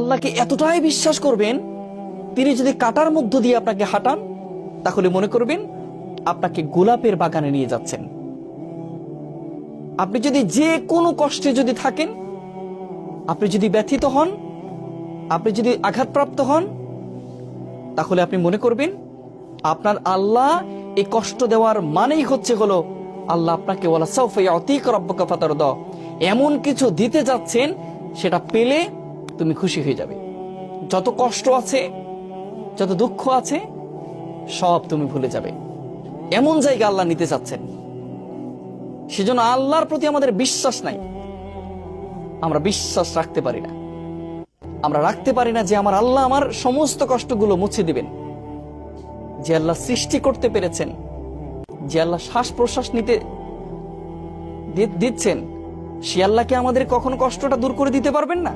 আল্লাহকে এতটাই বিশ্বাস করবেন, তিনি যদি কাঁটার মধ্য দিয়ে আপনাকে হাঁটান, তাহলে মনে করবেন আপনাকে গোলাপের বাগানে নিয়ে যাচ্ছেন। আপনি যদি যে কোনো কষ্টে যদি থাকেন, আপনি যদি ব্যথিত হন, আপনি যদি আঘাতপ্রাপ্ত হন, তাহলে আপনি মনে করবেন আপনার আল্লাহ এই কষ্ট দেওয়ার মানেই হলো আল্লাহ আপনাকে ওয়ালা সাউফা ইয়াতিকা রাব্বুকা ফাতারদা, এমন কিছু দিতে যাচ্ছেন সেটা পেলে তুমি খুশি হয়ে যাবে। যত কষ্ট আছে, যত দুঃখ আছে, সব তুমি ভুলে যাবে। এমন জায়গা আল্লাহ নিতে চাচ্ছেন। সেজন্য আল্লাহর প্রতি আমাদের বিশ্বাস নাই, আমরা বিশ্বাস রাখতে পারি না। আমরা রাখতে পারি না যে আমার আল্লাহ আমার সমস্ত কষ্টগুলো মুছে দিবেন। যে আল্লাহ সৃষ্টি করতে পেরেছেন, যে আল্লাহ শ্বাস প্রশ্বাস নিতে দিচ্ছেন, সে আল্লাহকে আমাদের কখনো কষ্টটা দূর করে দিতে পারবেন না?